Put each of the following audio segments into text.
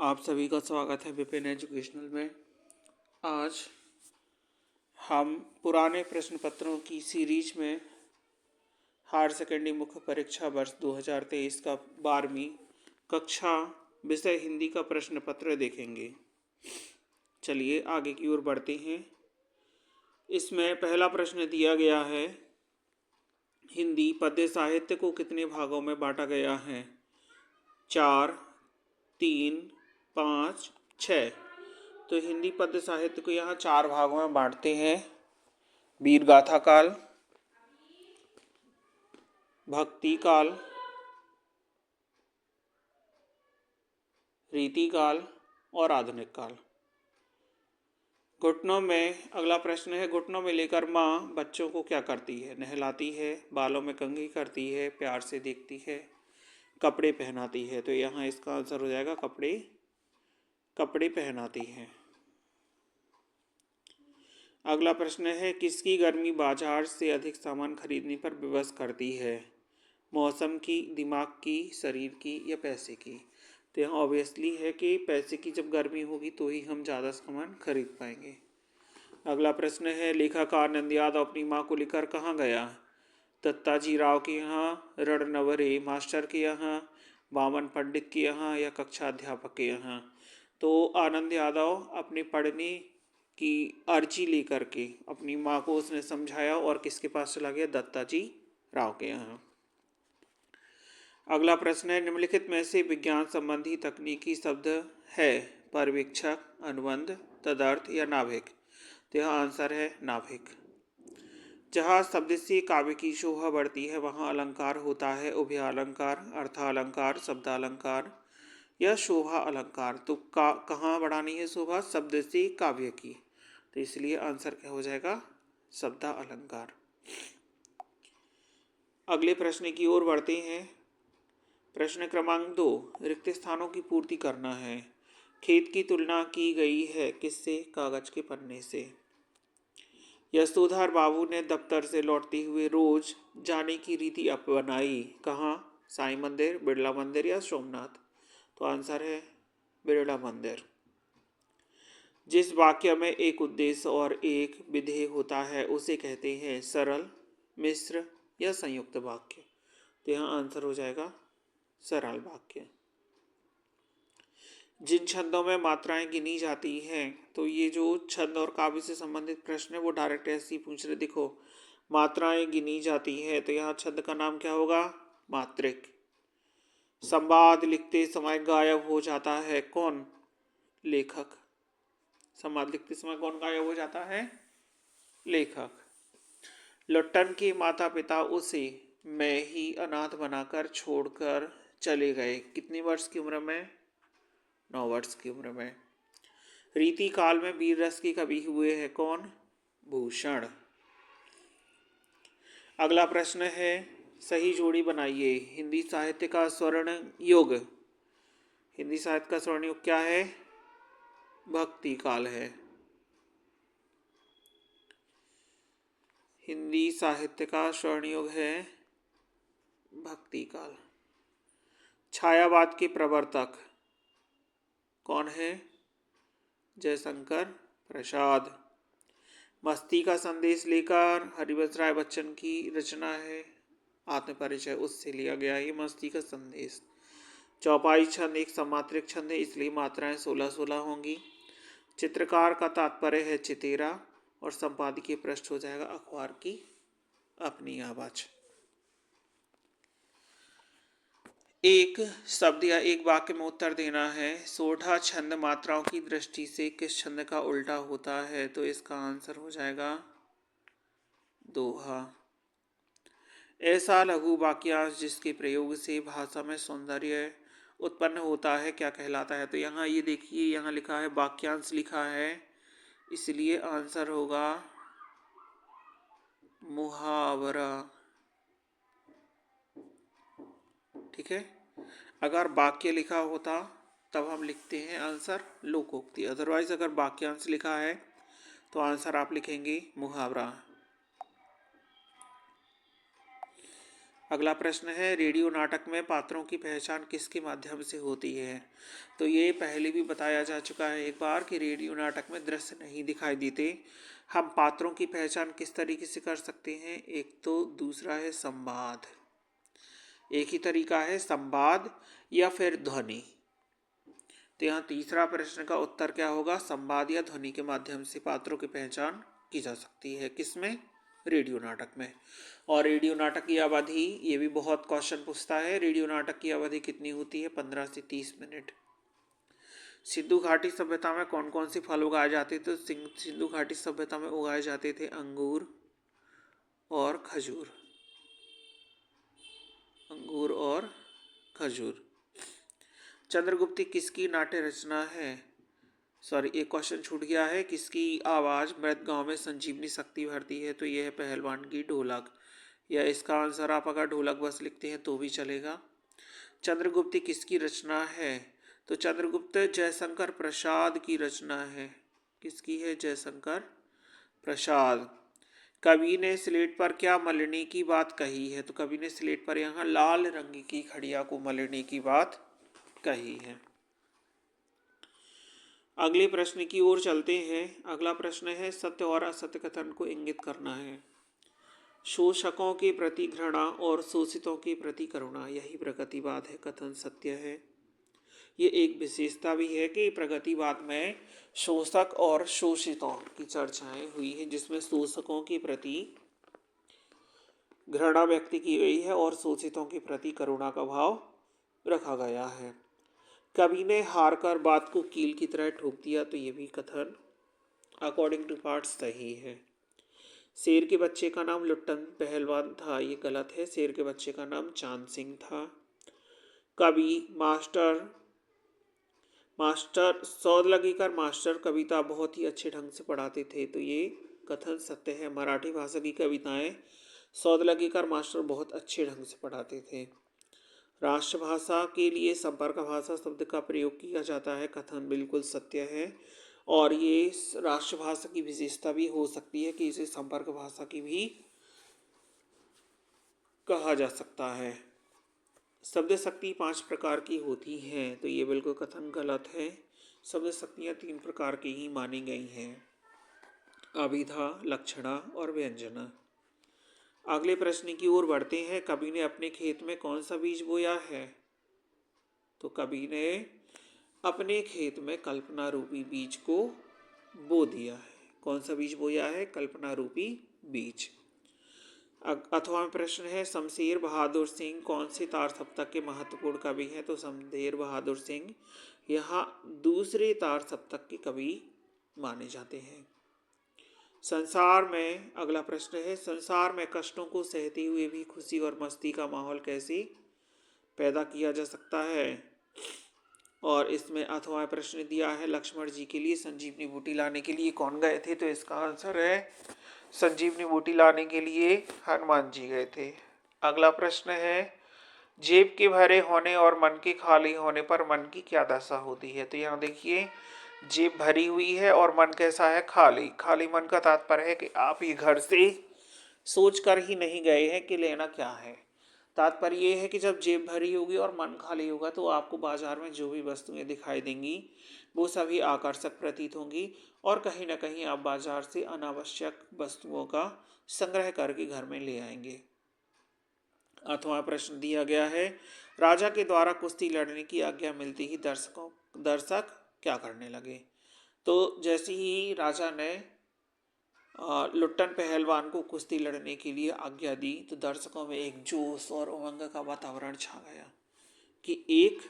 आप सभी का स्वागत है विपिन एजुकेशनल में। आज हम पुराने प्रश्न पत्रों की सीरीज में हायर सेकेंडरी मुख्य परीक्षा वर्ष 2023 का 12वीं कक्षा विषय हिंदी का प्रश्न पत्र देखेंगे। चलिए आगे की ओर बढ़ते हैं। इसमें पहला प्रश्न दिया गया है, हिंदी पद्य साहित्य को कितने भागों में बांटा गया है? 4, 3, 5, 6। तो हिंदी पद्य साहित्य को यहाँ 4 भागों में बांटते हैं। वीर गाथा काल, भक्ति काल, रीति काल और आधुनिक काल। घुटनों में अगला प्रश्न है, घुटनों में लेकर माँ बच्चों को क्या करती है? नहलाती है, बालों में कंघी करती है, प्यार से देखती है, कपड़े पहनाती है। तो यहाँ इसका आंसर हो जाएगा कपड़े पहनाती है। अगला प्रश्न है, किसकी गर्मी बाजार से अधिक सामान खरीदने पर विवश करती है? मौसम की, दिमाग की, शरीर की या पैसे की? तो यहाँ ऑब्वियसली है कि पैसे की जब गर्मी होगी तो ही हम ज़्यादा सामान खरीद पाएंगे। अगला प्रश्न है, लेखक नंद यादव अपनी माँ को लेकर कहाँ गया? दत्ताजी राव के यहाँ, रणनवरे मास्टर के यहाँ, वामन पंडित के यहाँ या कक्षा अध्यापक के यहाँ? तो आनंद यादव अपने पढ़ने की अर्जी लेकर के अपनी माँ को उसने समझाया और किसके पास चला गया? दत्ताजी राव के यहाँ। अगला प्रश्न है, निम्नलिखित में से विज्ञान संबंधी तकनीकी शब्द है? पर्यवेक्षक, अनुबंध, तदर्थ या नाभिक? तो यह आंसर है नाभिक। जहाँ शब्द से काव्य की शोभा बढ़ती है वहाँ अलंकार होता है उभयालंकार, अर्थालंकार, शब्दालंकार या शोभा अलंकार। तो कहाँ बढ़ानी है शोभा? शब्द से काव्य की। तो इसलिए आंसर क्या हो जाएगा? शब्दा अलंकार। अगले प्रश्न की ओर बढ़ते हैं। प्रश्न क्रमांक 2, रिक्त स्थानों की पूर्ति करना है। खेत की तुलना की गई है किससे? कागज के पन्ने से। यशोधर बाबू ने दफ्तर से लौटते हुए रोज जाने की रीति अपनाई। कहाँ? साईं मंदिर, बिरला मंदिर या सोमनाथ? तो आंसर है बिरला मंदिर। जिस वाक्य में एक उद्देश्य और एक विधेय होता है उसे कहते हैं सरल, मिश्र या संयुक्त वाक्य? तो यहाँ आंसर हो जाएगा सरल वाक्य। जिन छंदों में मात्राएं गिनी जाती हैं, तो ये जो छंद और काव्य से संबंधित प्रश्न है वो डायरेक्ट ऐसे ही पूछ रहे। देखो, मात्राएं गिनी जाती है तो यहाँ छंद का नाम क्या होगा? मात्रिक। संवाद लिखते समय गायब हो जाता है कौन? लेखक। संवाद लिखते समय कौन गायब हो जाता है? लेखक। लुट्टन के माता पिता उसे मैं ही अनाथ बनाकर छोड़कर चले गए। कितनी वर्ष की उम्र में? 9 वर्ष की उम्र में। रीति काल में वीर रस के कवि हुए हैं कौन? भूषण। अगला प्रश्न है, सही जोड़ी बनाइए। हिंदी साहित्य का स्वर्ण युग। हिंदी साहित्य का स्वर्ण युग क्या है? भक्ति काल है। हिंदी साहित्य का स्वर्ण युग है भक्ति काल। छायावाद के प्रवर्तक कौन है? जयशंकर प्रसाद। मस्ती का संदेश लेकर हरिवंश राय बच्चन की रचना है आत्मपरिचय, उससे लिया गया ये मस्ती का संदेश। चौपाई छंद एक समात्रिक छंद है इसलिए मात्राएं 16-16 होंगी। चित्रकार का तात्पर्य है चितेरा और संपादकीय पृष्ठ हो जाएगा अखबार की अपनी आवाज। एक शब्द या एक वाक्य में उत्तर देना है। सोढ़ा छंद मात्राओं की दृष्टि से किस छंद का उल्टा होता है? तो इसका आंसर हो जाएगा दोहा। ऐसा लघु वाक्यांश जिसके प्रयोग से भाषा में सौंदर्य उत्पन्न होता है क्या कहलाता है? तो यहाँ ये देखिए, यहाँ लिखा है वाक्यांश लिखा है, इसलिए आंसर होगा मुहावरा। ठीक है, अगर वाक्य लिखा होता तब हम लिखते हैं आंसर लोकोक्ति, अदरवाइज अगर वाक्यांश लिखा है तो आंसर आप लिखेंगे मुहावरा। अगला प्रश्न है, रेडियो नाटक में पात्रों की पहचान किसके माध्यम से होती है? तो ये पहले भी बताया जा चुका है एक बार कि रेडियो नाटक में दृश्य नहीं दिखाई देते। हम पात्रों की पहचान किस तरीके से कर सकते हैं? एक तो दूसरा है संवाद, एक ही तरीका है संवाद या फिर ध्वनि। तो यहाँ तीसरा प्रश्न का उत्तर क्या होगा? संवाद या ध्वनि के माध्यम से पात्रों की पहचान की जा सकती है। किसमें? रेडियो नाटक में। और रेडियो नाटक की अवधि, ये भी बहुत क्वेश्चन पूछता है, रेडियो नाटक की अवधि कितनी होती है? 15 से 30 मिनट। सिंधु घाटी सभ्यता में कौन कौन से फल उगाए जाते थे? तो सिंधु घाटी सभ्यता में उगाए जाते थे अंगूर और खजूर। अंगूर और खजूर। चंद्रगुप्त किसकी नाट्य रचना है? सॉरी, एक क्वेश्चन छूट गया है। किसकी आवाज मृत गांव में संजीवनी शक्ति भरती है? तो यह है पहलवान की ढोलक। या इसका आंसर आप अगर ढोलक बस लिखते हैं तो भी चलेगा। चंद्रगुप्त किसकी रचना है? तो चंद्रगुप्त जयशंकर प्रसाद की रचना है। किसकी है? जयशंकर प्रसाद। कवि ने स्लेट पर क्या मलने की बात कही है? तो कवि ने स्लेट पर यहाँ लाल रंग की खड़िया को मलने की बात कही है। अगले प्रश्न की ओर चलते हैं। अगला प्रश्न है, सत्य और असत्य कथन को इंगित करना है। शोषकों के प्रति घृणा और शोषितों के प्रति करुणा, यही प्रगतिवाद है। कथन सत्य है। ये एक विशेषता भी है कि प्रगतिवाद में शोषक और शोषितों की चर्चाएं हुई है, जिसमें शोषकों के प्रति घृणा व्यक्त की गई है और शोषितों के प्रति करुणा का भाव रखा गया है। कवि ने हार कर बात को कील की तरह ठोक दिया, तो ये भी कथन अकॉर्डिंग टू पार्ट सही है। शेर के बच्चे का नाम लुट्टन पहलवान था, ये गलत है। शेर के बच्चे का नाम चांद सिंह था। कवि मास्टर सौदलगीकर मास्टर कविता बहुत ही अच्छे ढंग से पढ़ाते थे, तो ये कथन सत्य है। मराठी भाषा की कविताएं सौदलगीकर मास्टर बहुत अच्छे ढंग से पढ़ाते थे। राष्ट्रभाषा के लिए संपर्क भाषा शब्द का प्रयोग किया जाता है। कथन बिल्कुल सत्य है। और ये राष्ट्रभाषा की विशेषता भी हो सकती है कि इसे संपर्क भाषा की भी कहा जा सकता है। शब्द शक्ति 5 प्रकार की होती हैं, तो ये बिल्कुल कथन गलत है। शब्द शक्तियाँ 3 प्रकार की ही मानी गई हैं, अभिधा, लक्षणा और व्यंजना। अगले प्रश्न की ओर बढ़ते हैं। कवि ने अपने खेत में कौन सा बीज बोया है? तो कवि ने अपने खेत में कल्पना रूपी बीज को बो दिया है। कौन सा बीज बोया है? कल्पना रूपी बीज। अथवा प्रश्न है, शमशेर बहादुर सिंह कौन से तार सप्तक के महत्वपूर्ण कवि हैं? तो शमशेर बहादुर सिंह यहाँ दूसरे तार सप्तक के कवि माने जाते हैं। संसार में, अगला प्रश्न है, संसार में कष्टों को सहते हुए भी खुशी और मस्ती का माहौल कैसे पैदा किया जा सकता है? और इसमें अथवा प्रश्न दिया है, लक्ष्मण जी के लिए संजीवनी बूटी लाने के लिए कौन गए थे? तो इसका आंसर है संजीवनी बूटी लाने के लिए हनुमान जी गए थे। अगला प्रश्न है, जेब के भरे होने और मन के खाली होने पर मन की क्या दशा होती है? तो यहाँ देखिए, जेब भरी हुई है और मन कैसा है? खाली। खाली मन का तात्पर्य है कि आप ये घर से सोच कर ही नहीं गए हैं कि लेना क्या है। तात्पर्य ये है कि जब जेब भरी होगी और मन खाली होगा तो आपको बाजार में जो भी वस्तुएं दिखाई देंगी वो सभी आकर्षक प्रतीत होंगी और कहीं ना कहीं आप बाजार से अनावश्यक वस्तुओं का संग्रह करके घर में ले आएंगे। अथवा प्रश्न दिया गया है, राजा के द्वारा कुश्ती लड़ने की आज्ञा मिलती ही दर्शक क्या करने लगे? तो जैसे ही राजा ने लुट्टन पहलवान को कुश्ती लड़ने के लिए आज्ञा दी तो दर्शकों में एक जोश और उमंग का वातावरण छा गया कि एक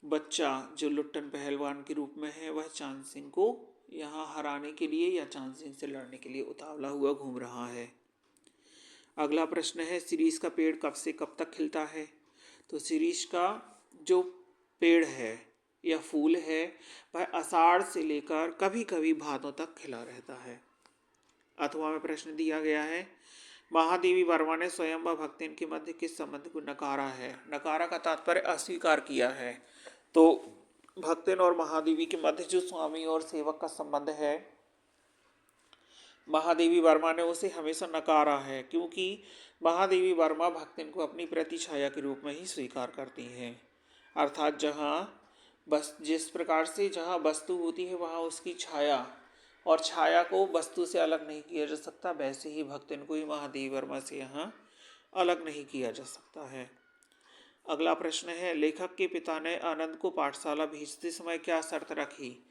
बच्चा जो लुट्टन पहलवान के रूप में है वह चांद सिंह को यहाँ हराने के लिए या चांद सिंह से लड़ने के लिए उतावला हुआ घूम रहा है। अगला प्रश्न है, शिरीष का पेड़ कब से कब तक खिलता है? तो शिरीष का जो पेड़ है या फूल है वह आषाढ़ से लेकर कभी कभी भादों तक खिला रहता है। अथवा में प्रश्न दिया गया है, महादेवी वर्मा ने स्वयं व भक्तिन के मध्य किस संबंध को नकारा है? नकारा का तात्पर्य अस्वीकार किया है। तो भक्तिन और महादेवी के मध्य जो स्वामी और सेवक का संबंध है, महादेवी वर्मा ने उसे हमेशा नकारा है, क्योंकि महादेवी वर्मा भक्तिन को अपनी प्रतिछाया के रूप में ही स्वीकार करती हैं। अर्थात जिस प्रकार से जहाँ वस्तु होती है वहाँ उसकी छाया, और छाया को वस्तु से अलग नहीं किया जा सकता, वैसे ही भक्तिन को ही महादेवी वर्मा से यहाँ अलग नहीं किया जा सकता है। अगला प्रश्न है, लेखक के पिता ने आनंद को पाठशाला भेजते समय क्या शर्त रखी?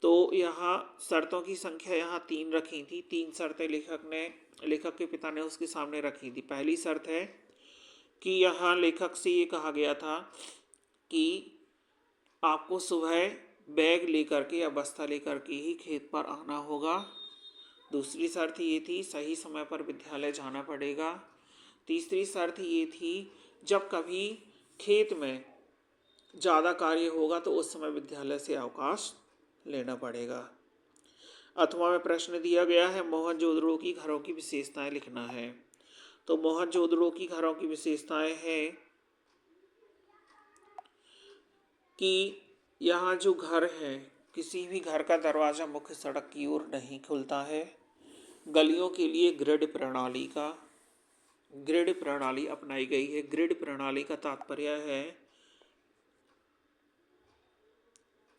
तो यहाँ शर्तों की संख्या यहाँ 3 रखी थी। 3 शर्तें लेखक के पिता ने उसके सामने रखी थी। पहली शर्त है कि यहाँ लेखक से ये कहा गया था कि आपको सुबह बैग लेकर के या बस्ता लेकर के ही खेत पर आना होगा। दूसरी शर्त ये थी सही समय पर विद्यालय जाना पड़ेगा। तीसरी शर्त ये थी जब कभी खेत में ज़्यादा कार्य होगा तो उस समय विद्यालय से अवकाश लेना पड़ेगा। 8वां में प्रश्न दिया गया है, मोहनजोदड़ो की घरों की विशेषताएं लिखना है। तो मोहनजोदड़ो की घरों की विशेषताएं हैं कि यहाँ जो घर है, किसी भी घर का दरवाज़ा मुख्य सड़क की ओर नहीं खुलता है। गलियों के लिए ग्रिड प्रणाली अपनाई गई है। ग्रिड प्रणाली का तात्पर्य है,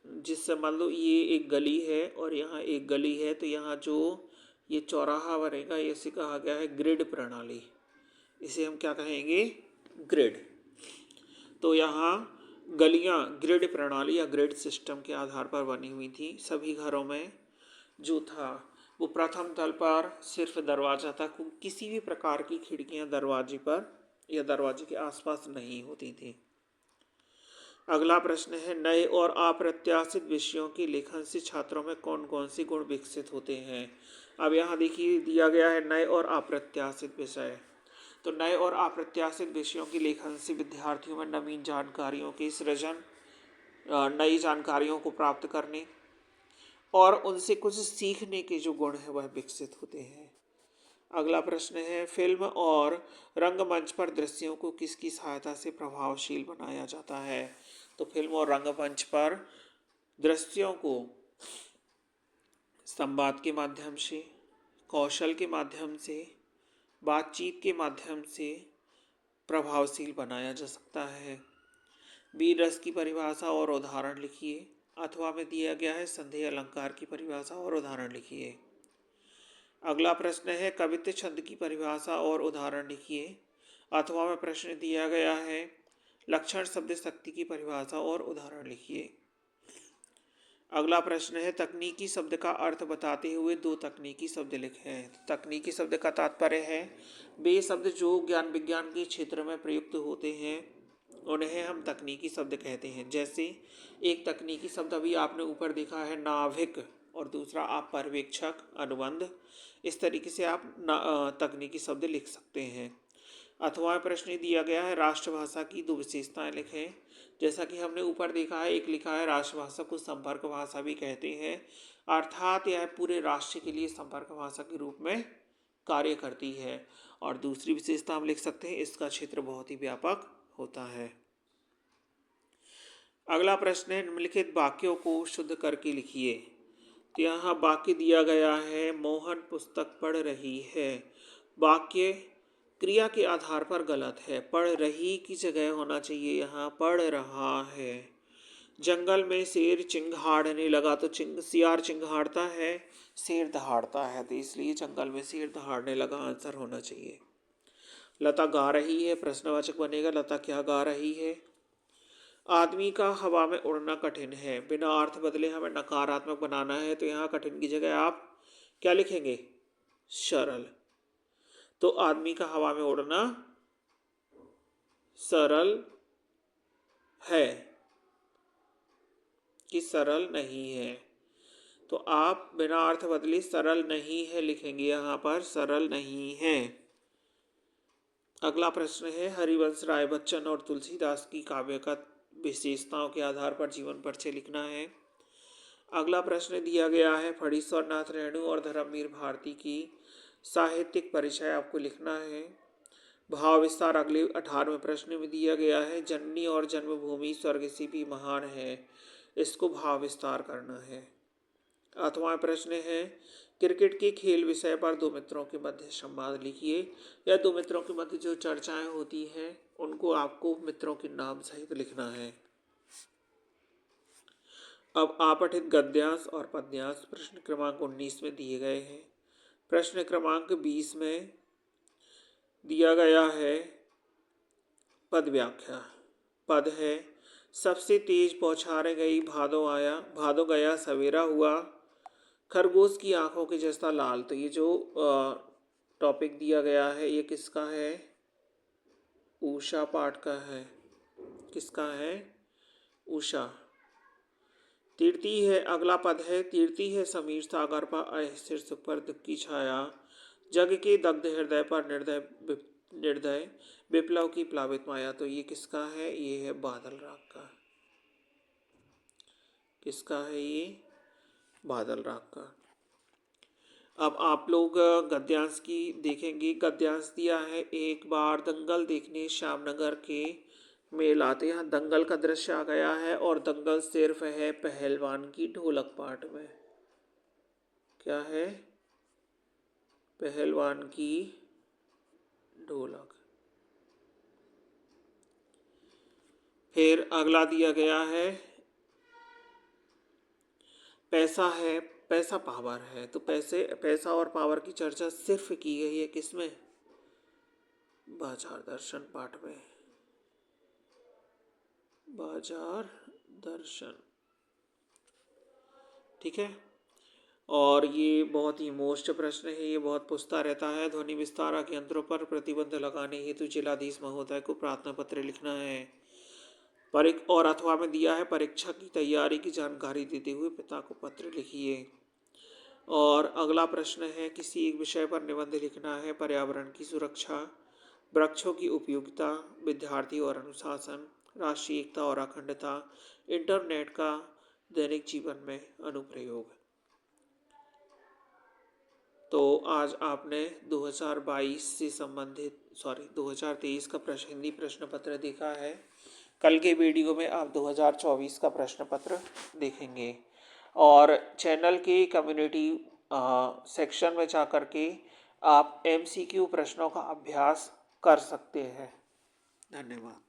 जिससे मान लो ये एक गली है और यहाँ एक गली है, तो यहाँ जो ये चौराहा बनेगा इसे कहा गया है ग्रिड प्रणाली। इसे हम क्या कहेंगे? ग्रिड। तो यहाँ गलियाँ ग्रिड प्रणाली या ग्रिड सिस्टम के आधार पर बनी हुई थी। सभी घरों में जो था वो प्रथम तल पर सिर्फ दरवाज़ा था, किसी भी प्रकार की खिड़कियाँ दरवाजे पर या दरवाजे के आसपास नहीं होती थी। अगला प्रश्न है, नए और अप्रत्याशित विषयों के लेखन से छात्रों में कौन कौन से गुण विकसित होते हैं? अब यहाँ देखिए दिया गया है नए और अप्रत्याशित विषय। तो नए और अप्रत्याशित विषयों के लेखन से विद्यार्थियों में नवीन जानकारियों के सृजन, नई जानकारियों को प्राप्त करने और उनसे कुछ सीखने के जो गुण हैं वह विकसित होते हैं। अगला प्रश्न है, फिल्म और रंगमंच पर दृश्यों को किसकी सहायता से प्रभावशील बनाया जाता है? तो फिल्म और रंगमंच पर दृश्यों को संवाद के माध्यम से, कौशल के माध्यम से, बातचीत के माध्यम से प्रभावशील बनाया जा सकता है। वीर रस की परिभाषा और उदाहरण लिखिए। अथवा में दिया गया है संदेह अलंकार की परिभाषा और उदाहरण लिखिए। अगला प्रश्न है, कवित्व छंद की परिभाषा और उदाहरण लिखिए। अथवा में प्रश्न दिया गया है लक्षण शब्द शक्ति की परिभाषा और उदाहरण लिखिए। अगला प्रश्न है, तकनीकी शब्द का अर्थ बताते हुए 2 तकनीकी शब्द लिखें। तकनीकी शब्द का तात्पर्य है वे शब्द जो ज्ञान विज्ञान के क्षेत्र में प्रयुक्त होते हैं उन्हें हम तकनीकी शब्द कहते हैं। जैसे एक तकनीकी शब्द अभी आपने ऊपर देखा है नाभिक, और दूसरा आप पर्यवेक्षक, अनुबंध। इस तरीके से आप तकनीकी शब्द लिख सकते हैं। अथवा प्रश्न दिया गया है राष्ट्रभाषा की 2 विशेषताएं लिखें। जैसा कि हमने ऊपर देखा है, एक लिखा है राष्ट्रभाषा को संपर्क भाषा भी कहते हैं, अर्थात यह पूरे राष्ट्र के लिए संपर्क भाषा के रूप में कार्य करती है। और दूसरी विशेषता हम लिख सकते हैं इसका क्षेत्र बहुत ही व्यापक होता है। अगला प्रश्न है, निम्नलिखित वाक्यों को शुद्ध करके लिखिए। तो यहाँ वाक्य दिया गया है मोहन पुस्तक पढ़ रही है। वाक्य क्रिया के आधार पर गलत है, पढ़ रही की जगह होना चाहिए यहाँ पढ़ रहा है। जंगल में शेर चिंघाड़ने लगा, तो सियार चिंघाड़ता है, शेर दहाड़ता है, तो इसलिए जंगल में शेर दहाड़ने लगा आंसर होना चाहिए। लता गा रही है, प्रश्नवाचक बनेगा लता क्या गा रही है। आदमी का हवा में उड़ना कठिन है, बिना अर्थ बदले हमें नकारात्मक बनाना है, तो यहाँ कठिन की जगह आप क्या लिखेंगे? सरल। तो आदमी का हवा में उड़ना सरल है कि सरल नहीं है, तो आप बिना अर्थ बदले सरल नहीं है लिखेंगे, यहाँ पर सरल नहीं है। अगला प्रश्न है, हरिवंश राय बच्चन और तुलसीदास की काव्य का विशेषताओं के आधार पर जीवन परिचय लिखना है। अगला प्रश्न दिया गया है फणीश्वर नाथ रेणु और धर्मवीर भारती की साहित्यिक परिचय आपको लिखना है। भाव विस्तार अगले 18वें प्रश्न में दिया गया है, जननी और जन्मभूमि स्वर्ग से भी महान है, इसको भाव विस्तार करना है। 8वां प्रश्न है, क्रिकेट के खेल विषय पर दो मित्रों के मध्य संवाद लिखिए, या दो मित्रों के मध्य जो चर्चाएं होती हैं उनको आपको मित्रों के नाम सहित लिखना है। अब आपठित गद्यांश और पद्यांश प्रश्न क्रमांक 19 में दिए गए हैं। प्रश्न क्रमांक 20 में दिया गया है पद व्याख्या। पद है, सबसे तेज बौछारें गई भादो आया, भादो गया सवेरा हुआ, खरगोश की आंखों के जैसा लाल। तो ये जो टॉपिक दिया गया है ये किसका है? उषा पाठ का है। किसका है? उषा। तीर्थी है, अगला पद है, तीर्थी है समीर सागर पर आए शीर्ष पर दुख की छाया, जग के दग्ध हृदय पर निर्दय विप्लव की प्लावित माया। तो ये किसका है? ये है बादल राग का। किसका है ये? बादल राग का। अब आप लोग गद्यांश की देखेंगे। गद्यांश दिया है, एक बार दंगल देखने श्यामनगर के मेल आते। यहाँ दंगल का दृश्य आ गया है और दंगल सिर्फ है पहलवान की ढोलक पाठ में। क्या है? पहलवान की ढोलक। फिर अगला दिया गया है, पैसा है, पैसा पावर है। तो पैसा और पावर की चर्चा सिर्फ की गई है किसमें? बाजार दर्शन पाठ में। बाजार दर्शन, ठीक है। और ये बहुत ही मोस्ट प्रश्न है, ये बहुत पूछता रहता है। ध्वनि विस्तार के यंत्रों पर प्रतिबंध लगाने हेतु जिलाधीश महोदय को प्रार्थना पत्र लिखना है। और अथवा में दिया है, परीक्षा की तैयारी की जानकारी देते हुए पिता को पत्र लिखिए। और अगला प्रश्न है, किसी एक विषय पर निबंध लिखना है। पर्यावरण की सुरक्षा, वृक्षों की उपयोगिता, विद्यार्थी और अनुशासन, राष्ट्रीय एकता और अखंडता, इंटरनेट का दैनिक जीवन में अनुप्रयोग। तो आज आपने 2023 का हिंदी प्रश्न पत्र देखा है। कल के वीडियो में आप 2024 का प्रश्न पत्र देखेंगे। और चैनल के कम्युनिटी सेक्शन में जाकर के आप MCQ प्रश्नों का अभ्यास कर सकते हैं। धन्यवाद।